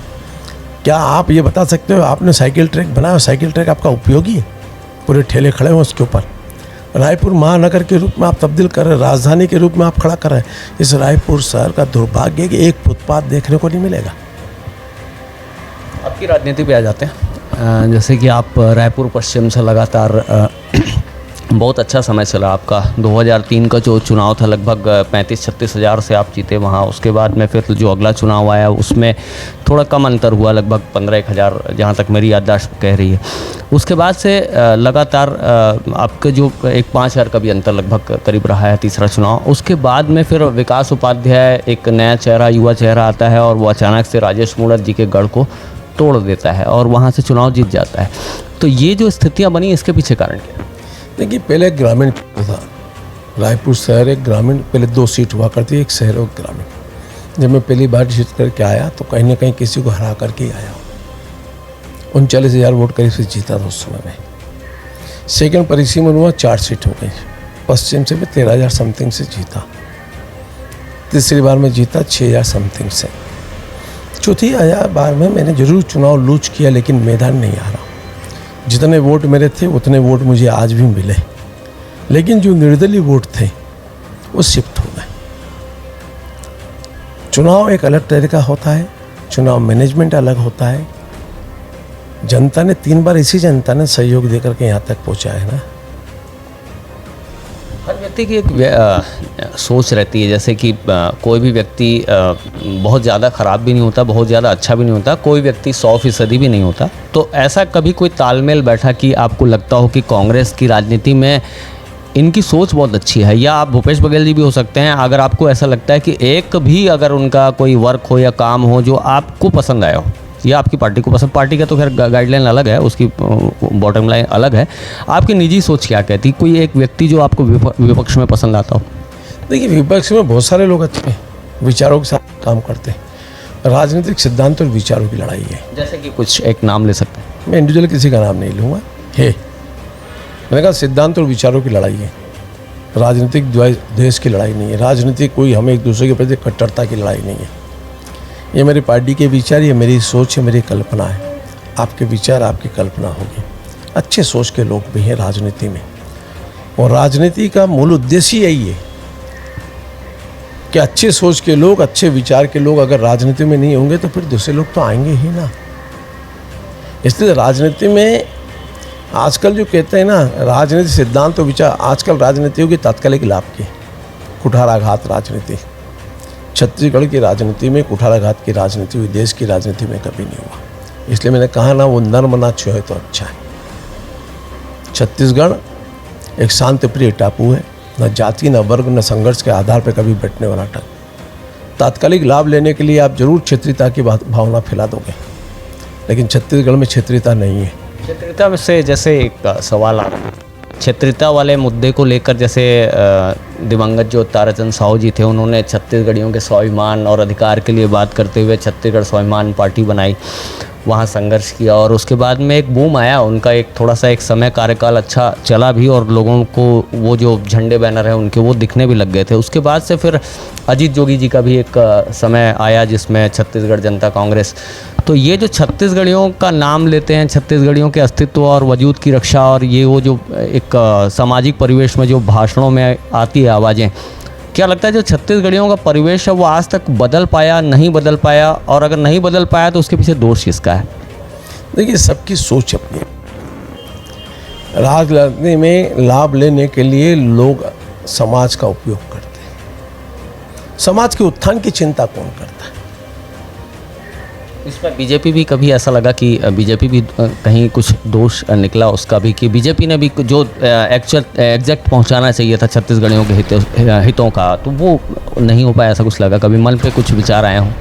क्या आप ये बता सकते हो आपने साइकिल ट्रैक बनाया, साइकिल ट्रैक आपका उपयोगी है? पूरे ठेले खड़े हों उसके ऊपर। रायपुर महानगर के रूप में आप तब्दील कर रहे हैं, राजधानी के रूप में आप खड़ा कर रहे हैं। इस रायपुर शहर का दुर्भाग्य है कि एक फुटपाथ देखने को नहीं मिलेगा। आपकी राजनीति पे आ जाते हैं। जैसे कि आप रायपुर पश्चिम से लगातार बहुत अच्छा समय चला आपका। 2003 का जो चुनाव था लगभग 35-36 हज़ार से आप जीते वहाँ। उसके बाद में फिर जो अगला चुनाव आया उसमें थोड़ा कम अंतर हुआ, लगभग 15-1 हज़ार, जहाँ तक मेरी याददाश्त कह रही है। उसके बाद से लगातार आपके जो एक 5 हज़ार का भी अंतर लगभग करीब रहा है तीसरा चुनाव। उसके बाद में फिर विकास उपाध्याय, एक नया चेहरा, युवा चेहरा आता है और वो अचानक से राजेश मूणत जी के गढ़ को तोड़ देता है और वहाँ से चुनाव जीत जाता है। तो ये जो स्थितियाँ बनी इसके पीछे कारण क्या है? देखिए, पहले ग्रामीण था रायपुर शहर, एक ग्रामीण, पहले 2 सीट हुआ करती, एक शहर और ग्रामीण। जब मैं पहली बार जीत करके आया तो कहीं ना कहीं किसी को हरा करके आया। 39,000 वोट करीब से जीता था उस समय में। सेकंड परिसीमन हुआ, 4 सीट हो गई। पश्चिम से मैं 13,000 समथिंग से जीता। तीसरी बार में जीता 6,000 समथिंग से। चौथी बार में मैंने जरूर चुनाव लूज किया लेकिन मैदान नहीं आ रहा। जितने वोट मेरे थे उतने वोट मुझे आज भी मिले, लेकिन जो निर्दलीय वोट थे वो शिफ्ट हो गए। चुनाव एक अलग तरीका होता है, चुनाव मैनेजमेंट अलग होता है। जनता ने 3 बार इसी जनता ने सहयोग देकर के यहाँ तक पहुँचा है ना। हर व्यक्ति की एक सोच रहती है, जैसे कि कोई भी व्यक्ति बहुत ज़्यादा ख़राब भी नहीं होता, बहुत ज़्यादा अच्छा भी नहीं होता, कोई व्यक्ति 100% भी नहीं होता। तो ऐसा कभी कोई तालमेल बैठा कि आपको लगता हो कि कांग्रेस की राजनीति में इनकी सोच बहुत अच्छी है, या आप भूपेश बघेल जी भी हो सकते हैं, अगर आपको ऐसा लगता है कि एक भी अगर उनका कोई वर्क हो या काम हो जो आपको पसंद आया हो या आपकी पार्टी को पसंद, पार्टी का तो खैर गाइडलाइन अलग है, उसकी बॉटम लाइन अलग है, आपकी निजी सोच क्या कहती? कोई एक व्यक्ति जो आपको विपक्ष में पसंद आता हो? देखिए, विपक्ष में बहुत सारे लोग अच्छे हैं, विचारों के साथ काम करते हैं। राजनीतिक सिद्धांत और विचारों की लड़ाई है। जैसे कि कुछ एक नाम ले सकते हैं? मैं इंडिविजुअल किसी का नाम नहीं लूँगा। मैंने कहा सिद्धांत और विचारों की लड़ाई है, राजनीतिक देश की लड़ाई नहीं है। राजनीतिक कोई हमें एक दूसरे के प्रति कट्टरता की लड़ाई नहीं है। ये मेरी पार्टी के विचार, ये मेरी सोच है, मेरी कल्पना है। आपके विचार, आपकी कल्पना होगी। अच्छे सोच के लोग भी हैं राजनीति में, और राजनीति का मूल उद्देश्य यही है कि अच्छे सोच के लोग, अच्छे विचार के लोग अगर राजनीति में नहीं होंगे तो फिर दूसरे लोग तो आएंगे ही ना। इसलिए राजनीति में आजकल जो कहते हैं ना, राजनीति सिद्धांत तो विचार, आजकल राजनीति होगी तात्कालिक लाभ की, कुठाराघात राजनीति। छत्तीसगढ़ की राजनीति में कुठाराघात की राजनीति हुई, देश की राजनीति में कभी नहीं हुआ। इसलिए मैंने कहा ना, वो नर्म ना छुए तो अच्छा है। छत्तीसगढ़ एक शांतिप्रिय टापू है, न जाति न वर्ग न संघर्ष के आधार पर कभी बैठने वाला टापू। तात्कालिक लाभ लेने के लिए आप जरूर क्षेत्रीयता की भावना फैला दोगे, लेकिन छत्तीसगढ़ में क्षेत्रीयता नहीं है। क्षेत्रीयता से जैसे एक सवाल आ रहा है, क्षेत्रीयता वाले मुद्दे को लेकर, जैसे दिवंगत जो ताराचंद साहू जी थे, उन्होंने छत्तीसगढ़ियों के स्वाभिमान और अधिकार के लिए बात करते हुए छत्तीसगढ़ स्वाभिमान पार्टी बनाई, वहाँ संघर्ष किया और उसके बाद में एक बूम आया उनका। एक थोड़ा सा एक समय कार्यकाल अच्छा चला भी और लोगों को वो जो झंडे बैनर हैं उनके वो दिखने भी लग गए थे। उसके बाद से फिर अजीत जोगी जी का भी एक समय आया जिसमें छत्तीसगढ़ जनता कांग्रेस। तो ये जो छत्तीसगढ़ियों का नाम लेते हैं, छत्तीसगढ़ियों के अस्तित्व और वजूद की रक्षा, और ये वो जो एक सामाजिक परिवेश में जो भाषणों में आती है आवाज़ें, क्या लगता है जो छत्तीसगढ़ियों का परिवेश है वो आज तक बदल पाया, नहीं बदल पाया, और अगर नहीं बदल पाया तो उसके पीछे दोष किसका है? देखिए, सबकी सोच अपनी। राजनीति में लाभ लेने के लिए लोग समाज का उपयोग करते हैं। समाज के उत्थान की चिंता कौन करता है? इसमें बीजेपी भी कभी ऐसा लगा कि बीजेपी भी कहीं कुछ दोष निकला उसका भी, कि बीजेपी ने भी जो एग्जैक्ट पहुंचाना चाहिए था छत्तीसगढ़ियों के हितों का, तो वो नहीं हो पाया, ऐसा कुछ लगा? कभी मन पे कुछ विचार आए हों?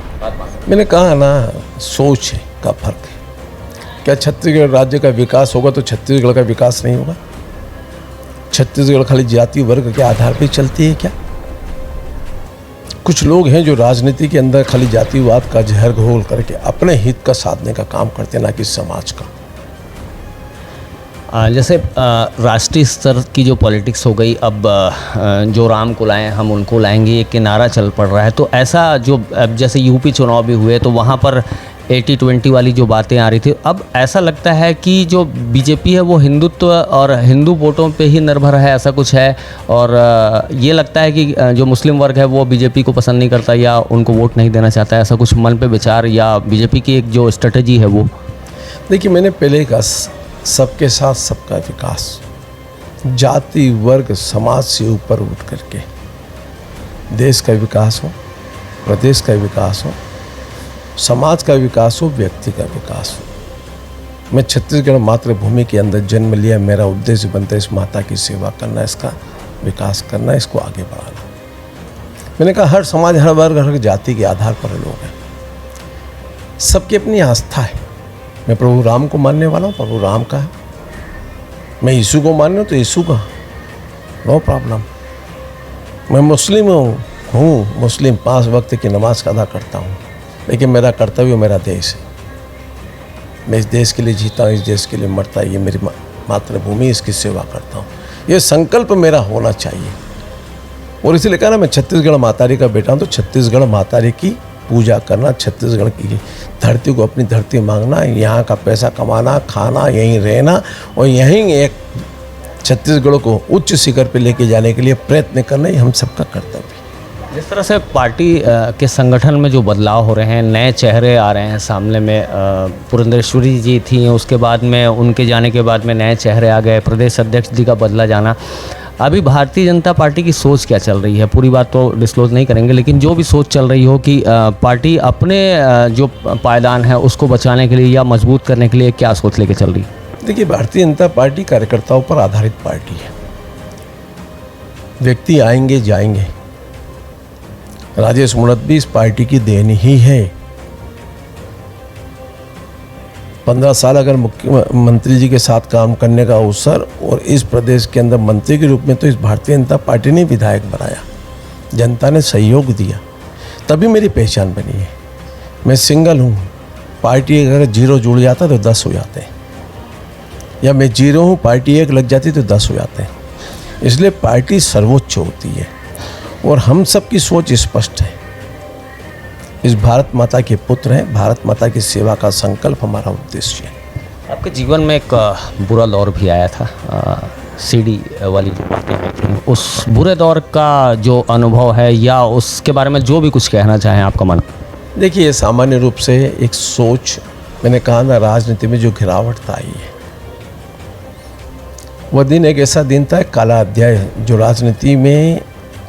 मैंने कहा ना, सोच का फर्क है। क्या छत्तीसगढ़ राज्य का विकास होगा तो छत्तीसगढ़ का विकास नहीं होगा? छत्तीसगढ़ खाली जाति वर्ग के आधार पर चलती है क्या? कुछ लोग हैं जो राजनीति के अंदर खाली जातिवाद का जहर घोल करके अपने हित का साधने का काम करते, ना कि समाज का। जैसे राष्ट्रीय स्तर की जो पॉलिटिक्स हो गई, अब जो राम को लाएं हम उनको लाएंगे, एक नारा चल पड़ रहा है। तो ऐसा जो अब जैसे यूपी चुनाव भी हुए तो वहाँ पर 80-20 वाली जो बातें आ रही थी, अब ऐसा लगता है कि जो बीजेपी है वो हिंदुत्व और हिंदू वोटों पे ही निर्भर है, ऐसा कुछ है। और ये लगता है कि जो मुस्लिम वर्ग है वो बीजेपी को पसंद नहीं करता या उनको वोट नहीं देना चाहता है, ऐसा कुछ मन पे विचार या बीजेपी की एक जो स्ट्रेटजी है वो? देखिए, मैंने पहले कहा, सबके साथ सबका विकास, जाति वर्ग समाज से ऊपर उठ करके देश का विकास हो, प्रदेश का विकास हो, समाज का विकास हो, व्यक्ति का विकास हो। मैं छत्तीसगढ़ मातृभूमि के अंदर जन्म लिया, मेरा उद्देश्य बनता है इस माता की सेवा करना, इसका विकास करना, इसको आगे बढ़ाना। मैंने कहा, हर समाज, हर वर्ग, हर जाति के आधार पर लोग हैं, सबकी अपनी आस्था है। मैं प्रभु राम को मानने वाला हूँ, प्रभु राम का है। मैं यीशु को मानने हूँ तो यीशु का, नो प्रॉब्लम। मैं मुस्लिम हूँ, मुस्लिम 5 वक्त की नमाज अदा करता हूँ, लेकिन मेरा कर्तव्य मेरा देश है। मैं इस देश के लिए जीता हूँ, इस देश के लिए मरता, ये मेरी मातृभूमि, इसकी सेवा करता हूँ, ये संकल्प मेरा होना चाहिए। और इसलिए कहा ना, मैं छत्तीसगढ़ मातारी का बेटा हूँ, तो छत्तीसगढ़ मातारी की पूजा करना, छत्तीसगढ़ की धरती को अपनी धरती मांगना, यहाँ का पैसा कमाना, खाना, यहीं रहना और यहीं एक छत्तीसगढ़ को उच्च शिखर पर लेके जाने के लिए प्रयत्न करना, ये हम सबका कर्तव्य है। जिस तरह से पार्टी के संगठन में जो बदलाव हो रहे हैं, नए चेहरे आ रहे हैं सामने में, पुरंदेश्वरी जी थी, उसके बाद में उनके जाने के बाद में नए चेहरे आ गए, प्रदेश अध्यक्ष जी का बदला जाना, अभी भारतीय जनता पार्टी की सोच क्या चल रही है? पूरी बात तो डिस्क्लोज नहीं करेंगे, लेकिन जो भी सोच चल रही हो कि पार्टी अपने जो पायदान है उसको बचाने के लिए या मजबूत करने के लिए क्या सोच लेके चल रही है? देखिए, भारतीय जनता पार्टी कार्यकर्ताओं पर आधारित पार्टी है। व्यक्ति आएंगे जाएंगे, राजेश मूणत भी इस पार्टी की देन ही है। 15 साल अगर मुख्यमंत्री जी के साथ काम करने का अवसर और इस प्रदेश के अंदर मंत्री के रूप में, तो इस भारतीय जनता पार्टी ने विधायक बनाया, जनता ने सहयोग दिया, तभी मेरी पहचान बनी है। मैं सिंगल हूँ, पार्टी अगर 0 जुड़ जाता तो 10 हो जाते हैं, या मैं 0 हूँ, पार्टी 1 लग जाती तो 10 हो जाते हैं। इसलिए पार्टी सर्वोच्च होती है और हम सब की सोच स्पष्ट है। इस भारत माता के पुत्र हैं, भारत माता की सेवा का संकल्प हमारा उद्देश्य है। आपके जीवन में एक बुरा दौर भी आया था, सीडी वाली जो बातें आई थी, उस बुरे दौर का जो अनुभव है या उसके बारे में जो भी कुछ कहना चाहें आपका मन? देखिए, सामान्य रूप से एक सोच मैंने कहा ना, राजनीति में जो गिरावट आई है, वह दिन एक ऐसा दिन था, एक काला अध्याय, जो राजनीति में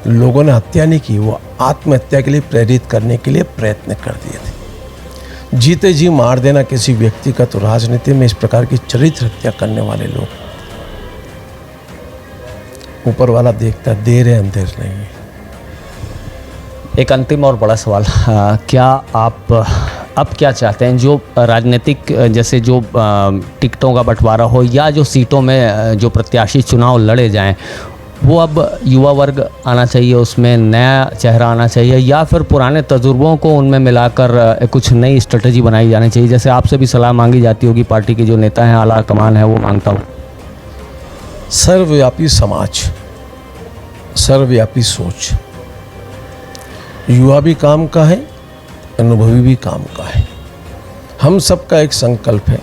लोगों ने हत्या नहीं की, वो आत्महत्या के लिए प्रेरित करने के लिए प्रयत्न कर दिए थे। जीते जी मार देना किसी व्यक्ति का, तो राजनीति में इस प्रकार की चरित्र हत्या करने वाले लोग, ऊपर वाला देखता, देर है अंधेर नहीं है। एक अंतिम और बड़ा सवाल, क्या आप अब क्या चाहते हैं, जो राजनीतिक जैसे जो टिकटों का बंटवारा हो या जो सीटों में जो प्रत्याशी चुनाव लड़े जाएं, वो अब युवा वर्ग आना चाहिए, उसमें नया चेहरा आना चाहिए, या फिर पुराने तजुर्बों को उनमें मिलाकर कुछ नई स्ट्रेटजी बनाई जानी चाहिए? जैसे आपसे भी सलाह मांगी जाती होगी, पार्टी के जो नेता हैं, आला कमान है, वो मांगता हूँ। सर्वव्यापी समाज, सर्वव्यापी सोच, युवा भी काम का है, अनुभवी भी काम का है। हम सबका एक संकल्प है,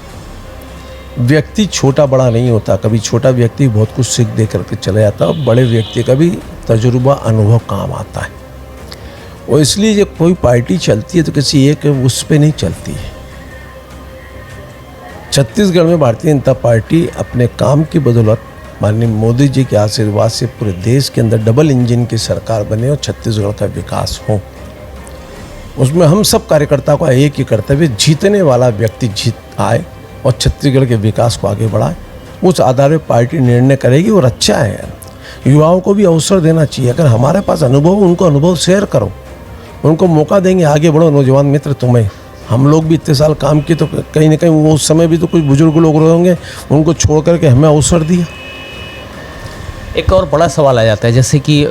व्यक्ति छोटा बड़ा नहीं होता, कभी छोटा व्यक्ति बहुत कुछ सीख दे करके चले जाता है, और बड़े व्यक्ति का भी तजुर्बा अनुभव काम आता है। और इसलिए जब कोई पार्टी चलती है तो किसी एक उस पे नहीं चलती है। छत्तीसगढ़ में भारतीय जनता पार्टी अपने काम की बदौलत माननीय मोदी जी के आशीर्वाद से पूरे देश के अंदर डबल इंजन की सरकार बने और छत्तीसगढ़ का विकास हो। उसमें हम सब कार्यकर्ता का एक ही कर्तव्य, जीतने वाला व्यक्ति जीत आए और छत्तीसगढ़ के विकास को आगे बढ़ाए। उस आधार पर पार्टी निर्णय करेगी और अच्छा है। युवाओं को भी अवसर देना चाहिए, अगर हमारे पास अनुभव, उनको अनुभव शेयर करो, उनको मौका देंगे, आगे बढ़ो। नौजवान मित्र, तुम्हें हम लोग भी इतने साल काम किए, तो कहीं ना कहीं वो उस समय भी तो कुछ बुजुर्ग लोग रहे होंगे, उनको छोड़ करके हमें अवसर दिया। एक और बड़ा सवाल आ जाता है, जैसे कि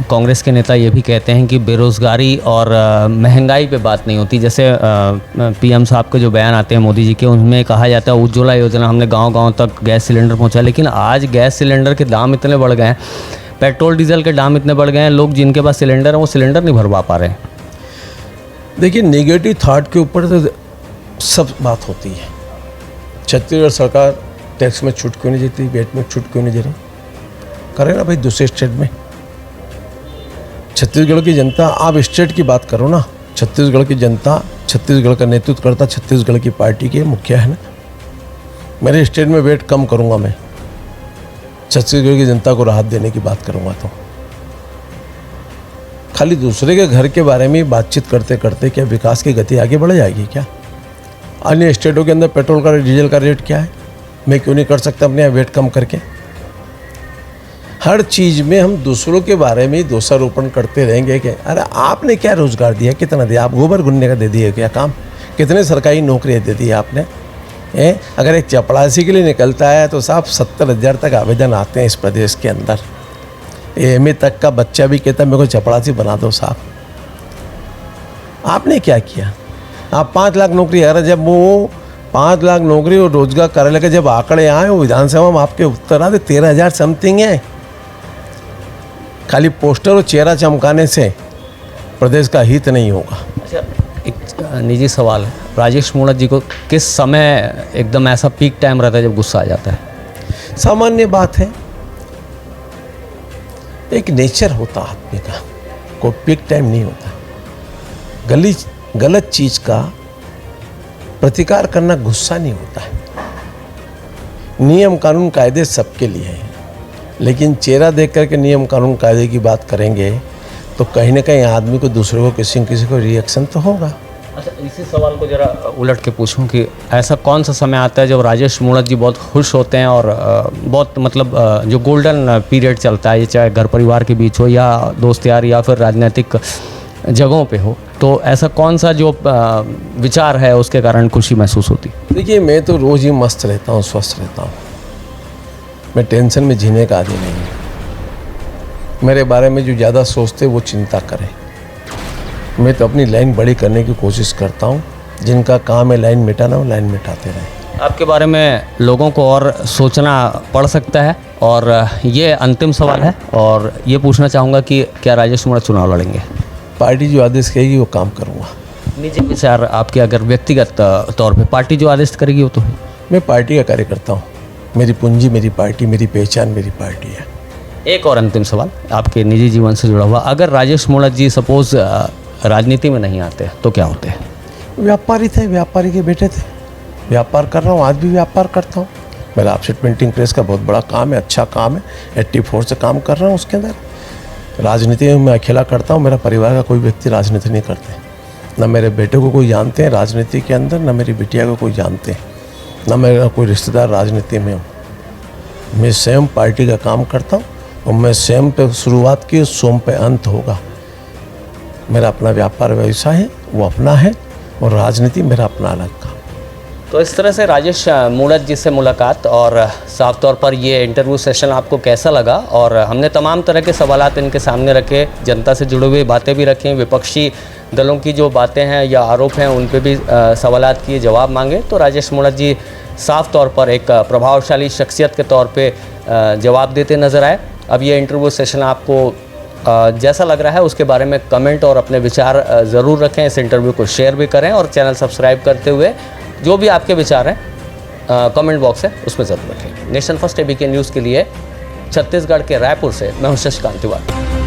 कांग्रेस के नेता ये भी कहते हैं कि बेरोज़गारी और महंगाई पे बात नहीं होती। जैसे पीएम साहब के जो बयान आते हैं मोदी जी के, उनमें कहा जाता है उज्ज्वला योजना, हमने गांव-गांव तक गैस सिलेंडर पहुंचा, लेकिन आज गैस सिलेंडर के दाम इतने बढ़ गए हैं, पेट्रोल डीजल के दाम इतने बढ़ गए हैं, लोग जिनके पास सिलेंडर है वो सिलेंडर नहीं भरवा पा रहे हैं। देखिए, नेगेटिव थॉट के ऊपर तो सब बात होती है। छत्तीसगढ़ सरकार टैक्स में छूट क्यों नहीं देती, वेट में छूट क्यों नहीं दे रही? करे ना भाई दूसरे स्टेट में। छत्तीसगढ़ की जनता, आप स्टेट की बात करो ना, छत्तीसगढ़ की जनता, छत्तीसगढ़ का नेतृत्व करता छत्तीसगढ़ की पार्टी के मुखिया है ना। मेरे स्टेट में वेट कम करूंगा, मैं छत्तीसगढ़ की जनता को राहत देने की बात करूंगा। तो खाली दूसरे के घर के बारे में बातचीत करते करते क्या विकास की गति आगे बढ़ जाएगी क्या? अन्य स्टेटों के अंदर पेट्रोल का, डीजल का रेट क्या है, मैं क्यों नहीं कर सकता अपने यहाँ वेट कम करके? हर चीज़ में हम दूसरों के बारे में दोषारोपण करते रहेंगे कि अरे आपने क्या रोज़गार दिया, कितना दिया? आप गोबर गुनने का दे दिए क्या काम? कितने सरकारी नौकरियाँ दे दी आपने? अगर एक चपड़ासी के लिए निकलता है तो साहब 70,000 तक आवेदन आते हैं इस प्रदेश के अंदर। एमए तक का बच्चा भी कहता है मेरे को चपड़ासी बना दो साहब। आपने क्या किया? आप 5 लाख नौकरी, अगर जब वो 5 लाख नौकरी और रोजगार कार्यालय के जब आंकड़े आए, वो विधानसभा में आपके उत्तर आते 13,000 समथिंग है। खाली पोस्टर और चेहरा चमकाने से प्रदेश का हित नहीं होगा। अच्छा, एक निजी सवाल है, राजेश मूणत जी को किस समय एकदम ऐसा पीक टाइम रहता है जब गुस्सा आ जाता है? सामान्य बात है, एक नेचर होता आदमी का, कोई पीक टाइम नहीं होता। गलत चीज का प्रतिकार करना गुस्सा नहीं होता है। नियम कानून कायदे सबके लिए हैं, लेकिन चेहरा देख करके नियम कानून कायदे की बात करेंगे तो कहीं ना कहीं आदमी को, दूसरे को, किसी न किसी को रिएक्शन तो होगा। अच्छा, इसी सवाल को जरा उलट के पूछूं कि ऐसा कौन सा समय आता है जब राजेश मूणत जी बहुत खुश होते हैं और बहुत मतलब जो गोल्डन पीरियड चलता है, ये चाहे घर परिवार के बीच हो या दोस्त यार या फिर राजनीतिक जगहों पे हो, तो ऐसा कौन सा जो विचार है उसके कारण खुशी महसूस होती? देखिए, मैं तो रोज़ ही मस्त रहता हूँ, स्वस्थ रहता हूँ। मैं टेंशन में जीने का आदी नहीं हूँ। मेरे बारे में जो ज़्यादा सोचते वो चिंता करें। मैं तो अपनी लाइन बड़ी करने की कोशिश करता हूँ। जिनका काम है लाइन मिटाना, वो लाइन मिटाते रहें। आपके बारे में लोगों को और सोचना पड़ सकता है, और ये अंतिम सवाल है और ये पूछना चाहूँगा कि क्या राजेश मूणत चुनाव लड़ेंगे? पार्टी जो आदेश कहेगी वो काम करूँगा। निजी विचार आपके, अगर व्यक्तिगत तौर पे पार्टी जो आदेश करेगी वो तो है। मैं पार्टी का कार्यकर्ता हूँ। मेरी पूंजी मेरी पार्टी, मेरी पहचान मेरी पार्टी है। एक और अंतिम सवाल आपके निजी जीवन से जुड़ा हुआ, अगर राजेश मूणत जी सपोज राजनीति में नहीं आते तो क्या होते हैं? व्यापारी थे, व्यापारी के बेटे थे। व्यापार कर रहा हूँ, आज भी व्यापार करता हूँ। मेरा ऑफसेट प्रिंटिंग प्रेस का बहुत बड़ा काम है, अच्छा काम है। 84 से काम कर रहा हूँ उसके अंदर। राजनीति में मैं अकेला करता हूँ, मेरा परिवार का कोई व्यक्ति राजनीति नहीं करते। न मेरे बेटे को कोई जानते हैं राजनीति के अंदर, न मेरी बिटिया को कोई जानते हैं, न मेरा कोई रिश्तेदार राजनीति में हो। मैं स्वयं पार्टी का काम करता हूँ और मैं स्वयं पे शुरुआत की, स्वयं पे अंत होगा। मेरा अपना व्यापार व्यवसाय है, वो अपना है, और राजनीति मेरा अपना अलग काम। तो इस तरह से राजेश मूणत जी से मुलाकात, और साफ तौर पर ये इंटरव्यू सेशन आपको कैसा लगा? और हमने तमाम तरह के सवालात इनके सामने रखे, जनता से जुड़ी हुई बातें भी रखी, विपक्षी दलों की जो बातें हैं या आरोप हैं उन पे भी सवालात किए, जवाब मांगे। तो राजेश मूणत जी साफ तौर पर एक प्रभावशाली शख्सियत के तौर पे जवाब देते नज़र आए। अब ये इंटरव्यू सेशन आपको जैसा लग रहा है उसके बारे में कमेंट और अपने विचार ज़रूर रखें। इस इंटरव्यू को शेयर भी करें और चैनल सब्सक्राइब करते हुए जो भी आपके विचार हैं कमेंट बॉक्स है उसमें ज़रूर रखें। नेशन फर्स्ट एबीके न्यूज़ के लिए छत्तीसगढ़ के रायपुर से मैं हूं शशिकांत तिवारी।